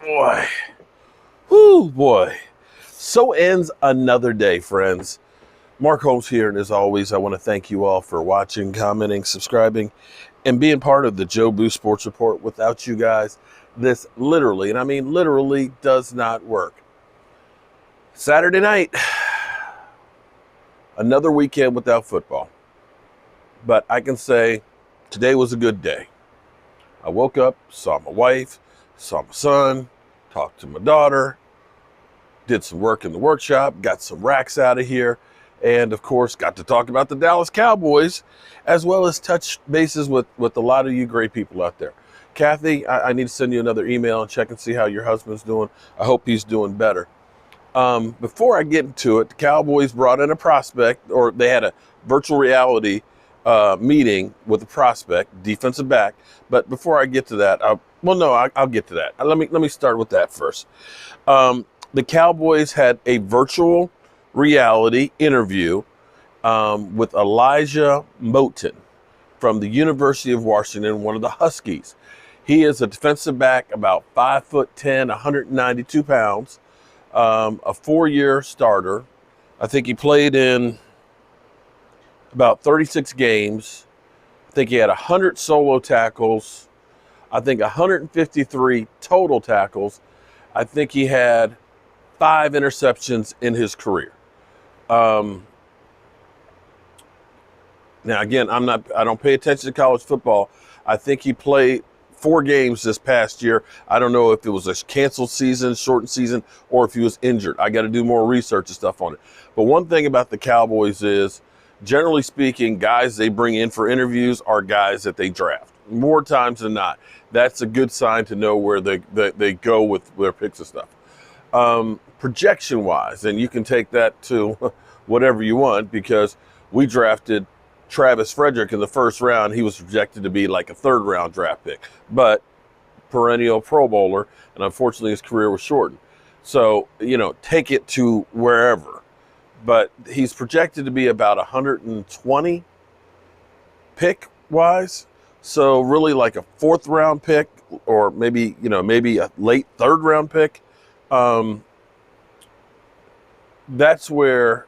boy. Whoo, boy. So ends another day, friends. Mark Holmes here, and as always, I want to thank you all for watching, commenting, subscribing, and being part of the Jobu Sports Report. Without you guys, this literally, and I mean literally, does not work. Saturday night, another weekend without football. But I can say today was a good day. I woke up, saw my wife, saw my son, talked to my daughter, did some work in the workshop, got some racks out of here, and of course got to talk about the Dallas Cowboys, as well as touch bases with a lot of you great people out there. Kathy, I need to send you another email and check and see how your husband's doing. I hope he's doing better. Before I get into it, the Cowboys brought in a prospect, or they had a virtual reality meeting with a prospect, defensive back. But before I get to that, I'll get to that. Let me start with that first. The Cowboys had a virtual reality interview with Elijah Molden from the University of Washington, one of the Huskies. He is a defensive back, about 5'10", 192 pounds, a 4-year starter. I think he played in about 36 games. I think he had 100 solo tackles. I think 153 total tackles. I think he had 5 interceptions in his career. Now again, I don't pay attention to college football. I think he played 4 games this past year. I don't know if it was a canceled season, shortened season, or if he was injured. I got to do more research and stuff on it. But one thing about the Cowboys is, generally speaking, guys they bring in for interviews are guys that they draft more times than not. That's a good sign to know where they go with their picks and stuff. Projection wise, and you can take that to whatever you want, because we drafted Travis Frederick in the first round. He was projected to be like a 3rd round draft pick, but perennial Pro Bowler, and unfortunately his career was shortened. So, take it to wherever. But he's projected to be about 120 pick wise. So really like a 4th round pick, or maybe a late 3rd round pick. That's where,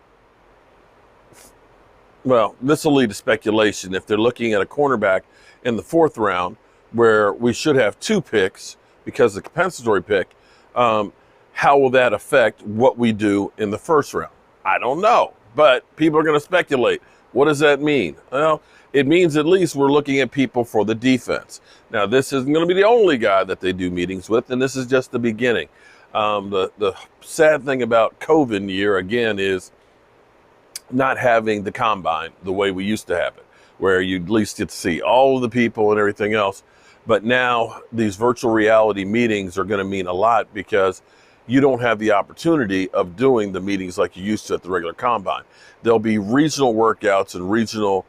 well, this will lead to speculation. If they're looking at a cornerback in the 4th round, where we should have 2 picks because of the compensatory pick, how will that affect what we do in the 1st round? I don't know, but people are going to speculate. What does that mean? Well, it means at least we're looking at people for the defense. Now, this isn't going to be the only guy that they do meetings with, and this is just the beginning. The sad thing about COVID year, again, is not having the combine the way we used to have it, where you at least get to see all of the people and everything else. But now these virtual reality meetings are going to mean a lot, because you don't have the opportunity of doing the meetings like you used to at the regular combine. There'll be regional workouts and regional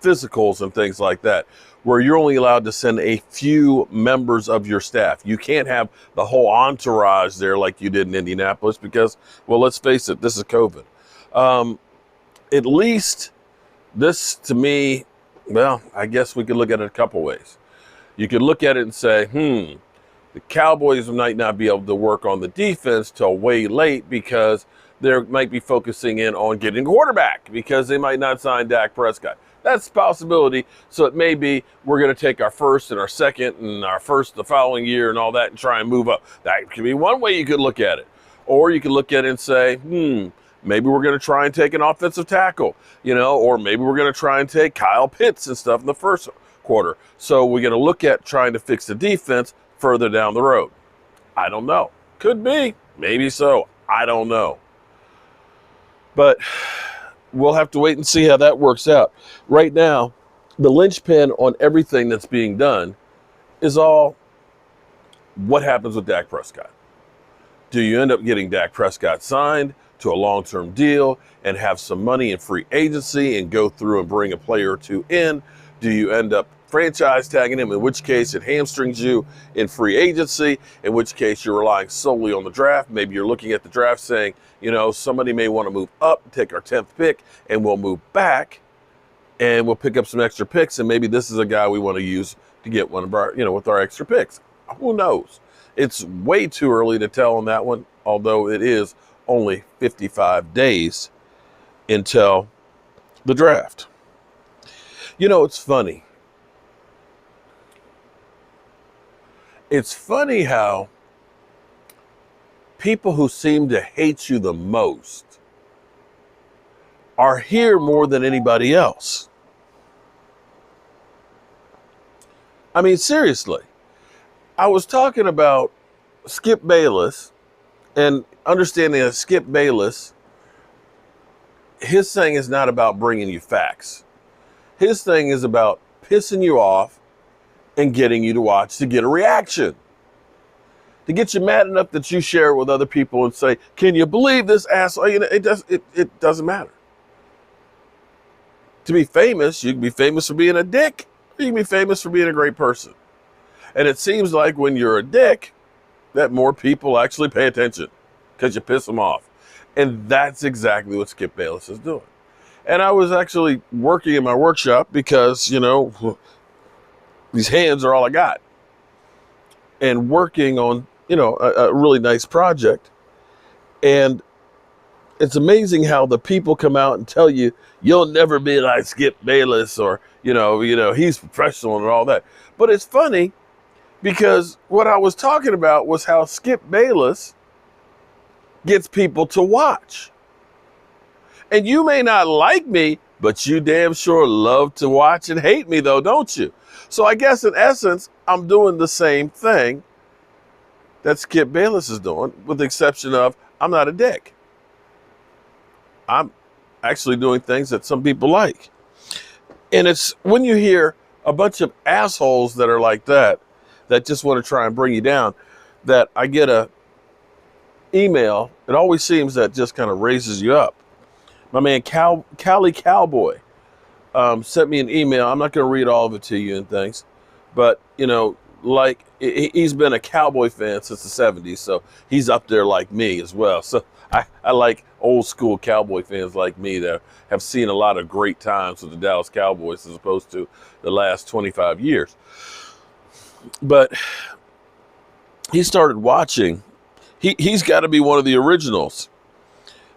physicals and things like that, where you're only allowed to send a few members of your staff. You can't have the whole entourage there like you did in Indianapolis, because, well, let's face it, this is COVID. At least this, to me, well, I guess we could look at it a couple ways. You could look at it and say, the Cowboys might not be able to work on the defense till way late, because they might be focusing in on getting a quarterback, because they might not sign Dak Prescott. That's a possibility. So it may be we're going to take our 1st and our 2nd and our 1st the following year and all that and try and move up. That could be one way you could look at it. Or you could look at it and say, maybe we're going to try and take an offensive tackle, or maybe we're going to try and take Kyle Pitts and stuff in the 1st quarter. So we're going to look at trying to fix the defense further down the road. I don't know. Could be. Maybe so. I don't know. But we'll have to wait and see how that works out. Right now, the linchpin on everything that's being done is all what happens with Dak Prescott. Do you end up getting Dak Prescott signed to a long-term deal and have some money in free agency and go through and bring a player or 2 in? Do you end up franchise tagging him, in which case it hamstrings you in free agency, in which case you're relying solely on the draft? Maybe you're looking at the draft saying, somebody may want to move up, take our 10th pick, and we'll move back, and we'll pick up some extra picks, and maybe this is a guy we want to use to get one of our, with our extra picks. Who knows? It's way too early to tell on that one, although it is only 55 days until the draft. You know, it's funny. It's funny how people who seem to hate you the most are here more than anybody else. I mean, seriously. I was talking about Skip Bayless and understanding that Skip Bayless, his thing is not about bringing you facts. His thing is about pissing you off and getting you to watch to get a reaction. To get you mad enough that you share it with other people and say, can you believe this asshole? You know, it doesn't matter. To be famous, you can be famous for being a dick, or you can be famous for being a great person. And it seems like when you're a dick, that more people actually pay attention because you piss them off. And that's exactly what Skip Bayless is doing. And I was actually working in my workshop because, you know, these hands are all I got. And working on, you know, a really nice project. And it's amazing how the people come out and tell you, you'll never be like Skip Bayless, or, you know, he's professional and all that. But it's funny because what I was talking about was how Skip Bayless gets people to watch. And you may not like me, but you damn sure love to watch and hate me though, don't you? So I guess in essence, I'm doing the same thing that Skip Bayless is doing, with the exception of I'm not a dick. I'm actually doing things that some people like. And it's when you hear a bunch of assholes that are like that just want to try and bring you down, that I get a email. It always seems that just kind of raises you up. My man Cali Cowboy sent me an email. I'm not going to read all of it to you and things, but you know, like he's been a Cowboy fan since the 70s, so he's up there like me as well. So I like old school Cowboy fans like me that have seen a lot of great times with the Dallas Cowboys as opposed to the last 25 years. But he started watching. He's got to be one of the originals,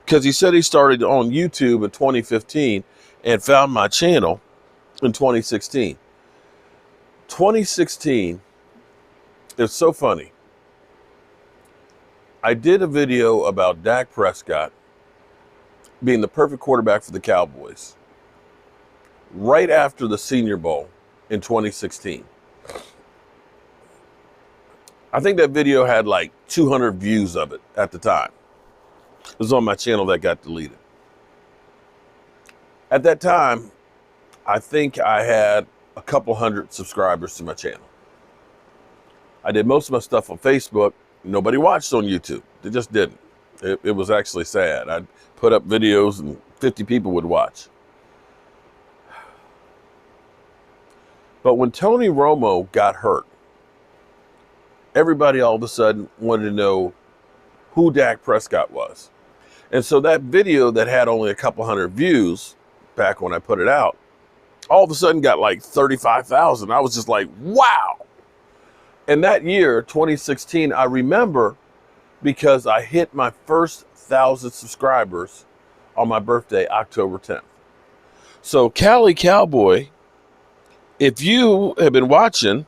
because he said he started on YouTube in 2015 and found my channel in 2016. 2016, it's so funny. I did a video about Dak Prescott being the perfect quarterback for the Cowboys right after the Senior Bowl in 2016. I think that video had like 200 views of it at the time. It was on my channel that got deleted. At that time, I think I had a couple hundred subscribers to my channel. I did most of my stuff on Facebook. Nobody watched on YouTube. They just didn't. It was actually sad. I'd put up videos and 50 people would watch. But when Tony Romo got hurt, everybody all of a sudden wanted to know who Dak Prescott was. And so that video that had only a couple hundred views back when I put it out, all of a sudden got like 35,000. I was just like, wow. And that year, 2016, I remember because I hit my first 1,000 subscribers on my birthday, October 10th. So Cali Cowboy, if you have been watching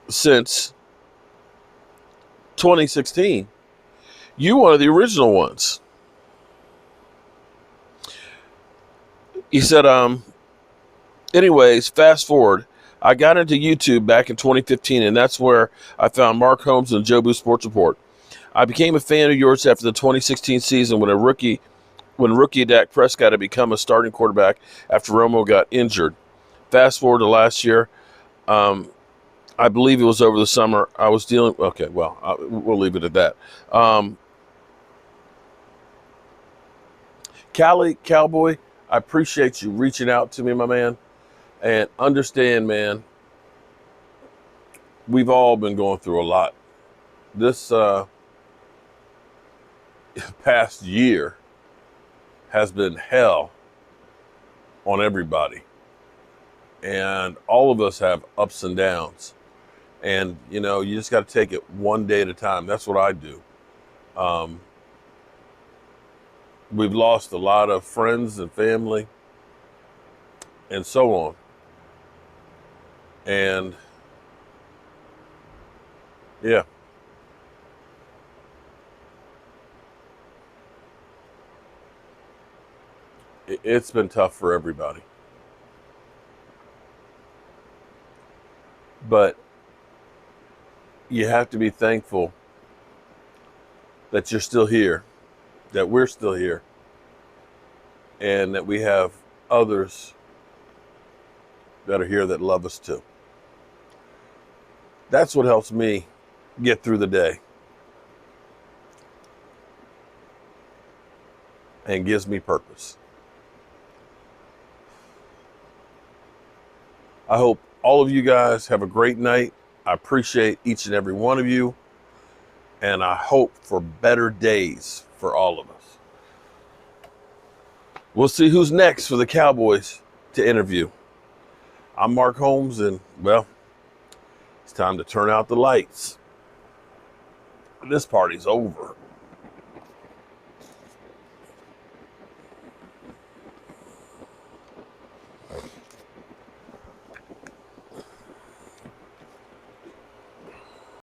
since 2016, you one of the original ones. He said, anyways, fast forward. I got into YouTube back in 2015, and that's where I found Mark Holmes and Jobu Sports Report. I became a fan of yours after the 2016 season when rookie Dak Prescott had become a starting quarterback after Romo got injured. Fast forward to last year, I believe it was over the summer. I was dealing. Okay, well, we'll leave it at that. Cali Cowboy, I appreciate you reaching out to me, my man, and understand, man, we've all been going through a lot. This past year has been hell on everybody, and all of us have ups and downs. And, you know, you just got to take it one day at a time. That's what I do. We've lost a lot of friends and family and so on. And yeah, it's been tough for everybody. But you have to be thankful that you're still here, that we're still here, and that we have others that are here that love us too. That's what helps me get through the day and gives me purpose. I hope all of you guys have a great night. I appreciate each and every one of you, and I hope for better days for all of us. We'll see who's next for the Cowboys to interview. I'm Mark Holmes, and well, it's time to turn out the lights. This party's over.